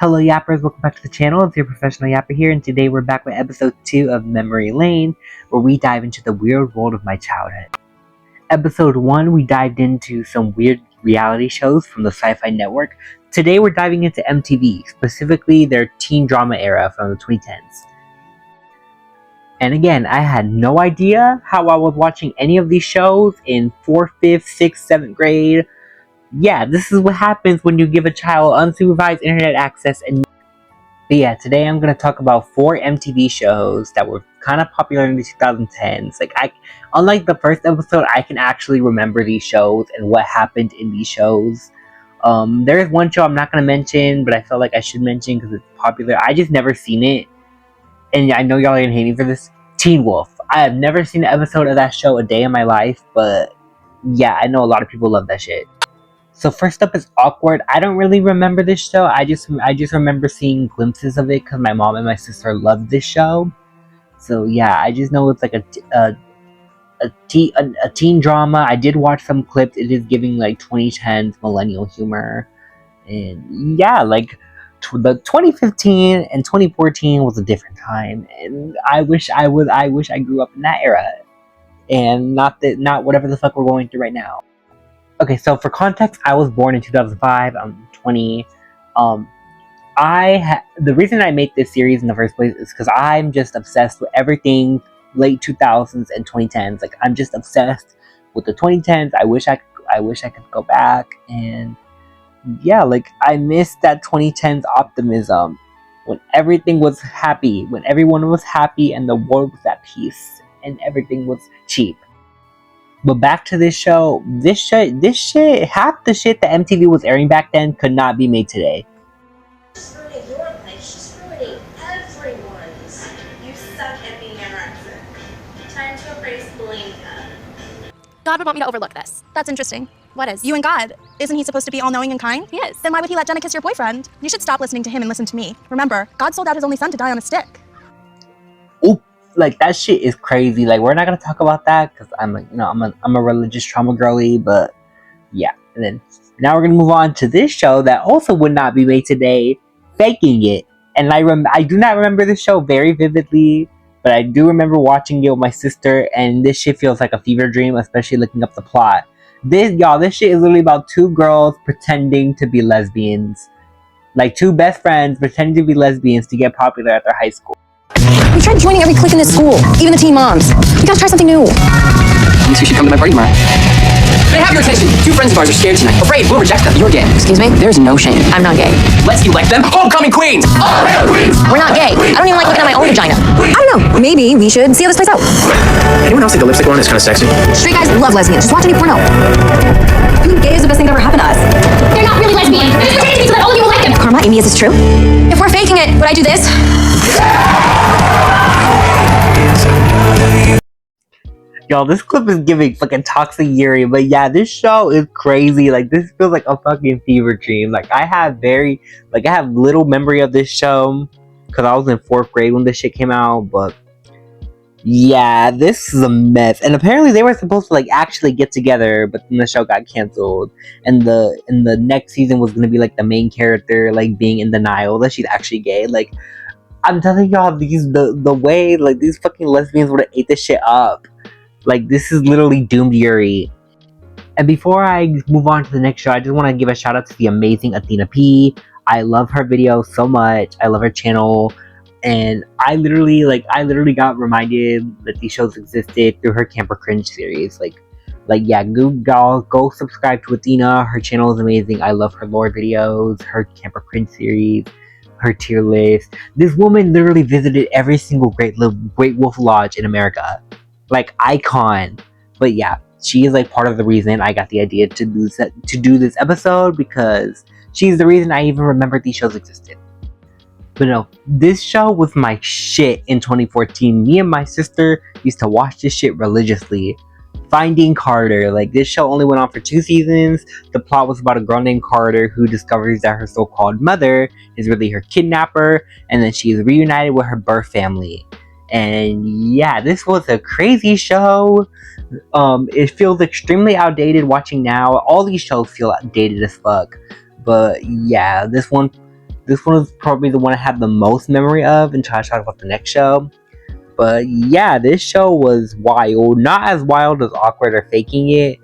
Hello Yappers, welcome back to the channel. It's your professional Yapper here, and today we're back with episode 2 of Memory Lane, where we dive into the weird world of my childhood. Episode 1, we dived into some weird reality shows from the Sci-Fi Network. Today we're diving into MTV, specifically their teen drama era from the 2010s. And again, I had no idea how I was watching any of these shows in 4th, 5th, 6th, 7th grade. Yeah, this is what happens when you give a child unsupervised internet access. But yeah, today I'm going to talk about 4 MTV shows that were kind of popular in the 2010s. Unlike the first episode, I can actually remember these shows and what happened in these shows. There is one show I'm not going to mention, but I felt like I should mention because it's popular. I just never seen it, and I know y'all are going to hate me for this. Teen Wolf. I have never seen an episode of that show a day in my life, but yeah, I know a lot of people love that shit. So first up is Awkward. I don't really remember this show. I just remember seeing glimpses of it because my mom and my sister loved this show. So yeah, I just know it's like a teen drama. I did watch some clips. It is giving like 2010s millennial humor, and yeah, like the 2015 and 2014 was a different time, and I wish I grew up in that era, and not whatever the fuck we're going through right now. Okay, so for context, I was born in 2005. I'm 20. The reason I made this series in the first place is because I'm just obsessed with everything late 2000s and 2010s. Like, I'm just obsessed with the 2010s. I wish I could go back, and yeah, like I miss that 2010s optimism when everything was happy, when everyone was happy, and the world was at peace, and everything was cheap. But back to this show, this shit, half the shit that MTV was airing back then could not be made today. She's ruining your life, she's ruining everyone's. You suck at being anorexic. Time to embrace bulimia. God would want me to overlook this. That's interesting. What is? You and God. Isn't he supposed to be all-knowing and kind? He is. Then why would he let Jenna kiss your boyfriend? You should stop listening to him and listen to me. Remember, God sold out his only son to die on a stick. Oop. Like, that shit is crazy. Like, we're not gonna talk about that because I'm a religious trauma girly, but yeah. And then now we're gonna move on to this show that also would not be made today, Faking It. And I do not remember this show very vividly, but I do remember watching it with my sister, and this shit feels like a fever dream, especially looking up the plot. This shit is literally about 2 girls pretending to be lesbians. Like, 2 best friends pretending to be lesbians to get popular at their high school. We tried joining every clique in this school, even the teen moms. We gotta try something new. At least you should come to my party tomorrow. They have your attention. 2 friends of ours are scared tonight. Afraid we'll reject them. You're gay. Excuse me? There's no shame. I'm not gay. Let's elect them homecoming queens. All hail queens. We're not gay. I don't even like looking at my own vagina. I don't know. Maybe we should see how this plays out. Anyone else think the lipstick one is kind of sexy? Straight guys love lesbians. Just watch any porno. Being gay is the best thing that ever happened to us. They're not really lesbians. They're just pretending to be so that all of you will like them. Karma, Amy, is this true? If we're faking it, would I do this? Yo, this clip is giving fucking Toxic Yuri, but yeah, this show is crazy. Like, this feels like a fucking fever dream. Like, I have little memory of this show because I was in 4th grade when this shit came out, but yeah, this is a mess. And apparently they were supposed to like actually get together, but then the show got canceled, and the next season was gonna be like the main character like being in denial that she's actually gay. Like, I'm telling y'all, the way like these fucking lesbians would have ate this shit up. Like, this is literally doomed Yuri. And before I move on to the next show, I just want to give a shout out to the amazing Athena P. I love her videos so much. I love her channel. And I literally got reminded that these shows existed through her Camper Cringe series. Like yeah, go subscribe to Athena. Her channel is amazing. I love her lore videos, her Camper Cringe series, her tier list. This woman literally visited every single Great Wolf Lodge in America. Like, icon. But yeah, she is like part of the reason I got the idea to do this episode, because she's the reason I even remembered these shows existed. But no, this show was my shit in 2014. Me and my sister used to watch this shit religiously. Finding Carter. Like, this show only went on for 2 seasons. The plot was about a girl named Carter who discovers that her so-called mother is really her kidnapper, and then she is reunited with her birth family. And yeah, this was a crazy show. It feels extremely outdated watching now. All these shows feel outdated as fuck. But yeah, this one This one is probably the one I have the most memory of until I talk about the next show. But yeah, this show was wild. Not as wild as Awkward or Faking It.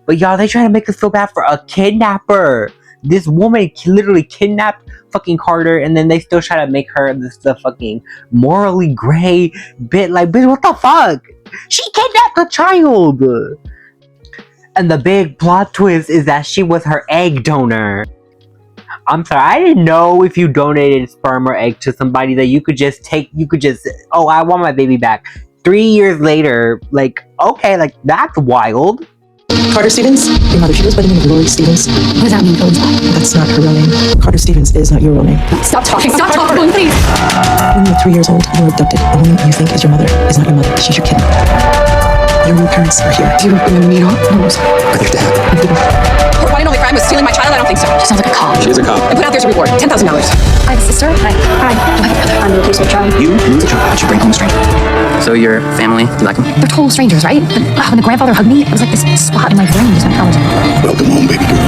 But y'all, they try to make us feel bad for a kidnapper. This woman literally kidnapped fucking Carter, and then they still try to make her this the fucking morally gray bit. Like, bitch, what the fuck? She kidnapped a child. And the big plot twist is that she was her egg donor. I'm sorry, I didn't know if you donated sperm or egg to somebody that you could just, oh, I want my baby back. 3 years later, like, okay, like, that's wild. Carter Stevens, your mother, she goes by the name of Lori Stevens. What does that mean, Codes? That's not her real name. Carter Stevens is not your real name. Stop talking, please. When you're 3 years old, you were abducted. The woman you think is your mother is not your mother. She's your kidnapper. Your real parents are here. Do you remember me at all? No. I think Dad. Her one and only crime was stealing my child? I don't think so. She sounds like a cop. She is a cop. And put out there's a reward, $10,000. I have a sister. Hi. I have a brother. I'm the replacement child. You lose a child, you bring home a stranger. So your family, do you like them? They're total strangers, right? But when the grandfather hugged me, it was like this spot in my brain just went frozen. Welcome home, baby girl.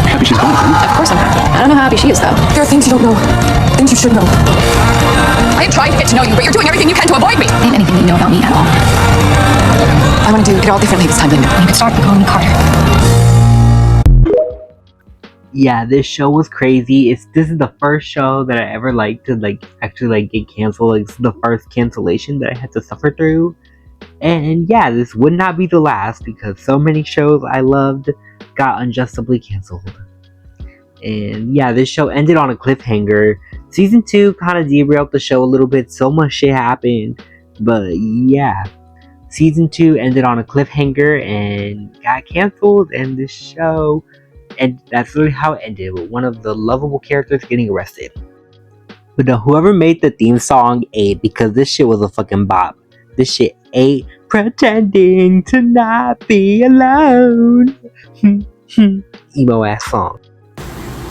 Happy she's gone, huh? Of course I'm happy. I don't know how happy she is, though. There are things you don't know. Things you should know. I am trying to get to know you, but you're doing everything you can to avoid me. Ain't anything you know about me at all. I want to do it all differently this time, Linda. You could start by calling me Carter. Yeah, this show was crazy. This is the first show that I ever liked to actually get canceled. Like, it's the first cancellation that I had to suffer through. And yeah, this would not be the last because so many shows I loved got unjustly canceled. And yeah, this show ended on a cliffhanger. Season 2 kind of derailed the show a little bit. So much shit happened. But yeah, Season 2 ended on a cliffhanger and got canceled. And this show, and that's really how it ended, with one of the lovable characters getting arrested. But no, whoever made the theme song ate, because this shit was a fucking bop. This shit ate. Pretending to not be alone. Emo ass song.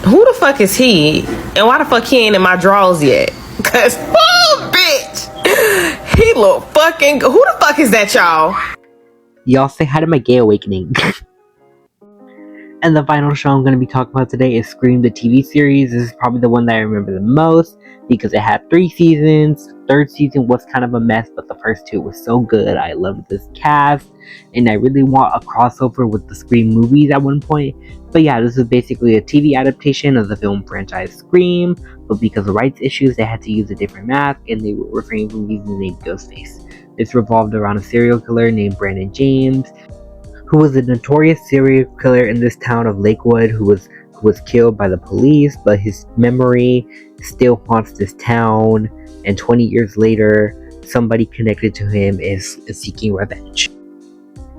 Who the fuck is he? And why the fuck he ain't in my drawers yet? Cause, oh, bitch! He look fucking good. Who the fuck is that, y'all? Y'all say hi to my gay awakening. And the final show I'm going to be talking about today is Scream, the TV series. This is probably the one that I remember the most because it had 3 seasons. Third season was kind of a mess, but the first 2 were so good. I loved this cast, and I really want a crossover with the Scream movies at one point. But yeah, this is basically a TV adaptation of the film franchise Scream, but because of rights issues, they had to use a different mask, and they were refraining from using the name Ghostface. This revolved around a serial killer named Brandon James, who was a notorious serial killer in this town of Lakewood, who was killed by the police, but his memory still haunts this town, and 20 years later, somebody connected to him is seeking revenge.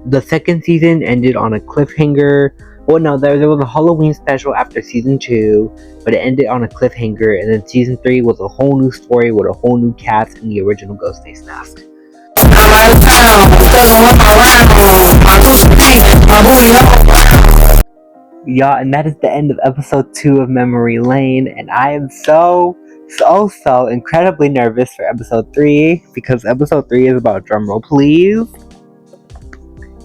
The second season ended on a cliffhanger. Well, no, there was a Halloween special after season 2, but it ended on a cliffhanger, and then season 3 was a whole new story with a whole new cast and the original Ghostface mask. Yeah, and that is the end of episode 2 of Memory Lane, and I am so incredibly nervous for episode 3, because episode 3 is about, drumroll please,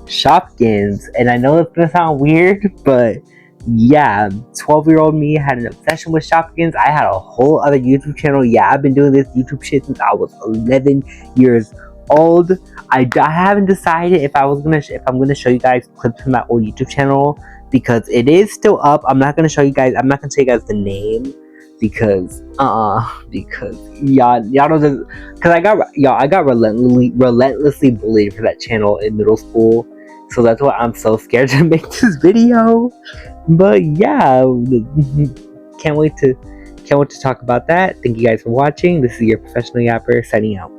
Shopkins. And I know it's gonna sound weird, but yeah, 12-year-old me had an obsession with Shopkins. I had a whole other YouTube channel. Yeah, I've been doing this YouTube shit since I was 11 years old. I haven't decided if I'm gonna show you guys clips from that old YouTube channel, because it is still up. I'm not gonna tell you guys the name, because y'all know this, because I got relentlessly bullied for that channel in middle school, so that's why I'm so scared to make this video. But yeah, can't wait to talk about that. Thank you guys for watching. This is your professional yapper signing out.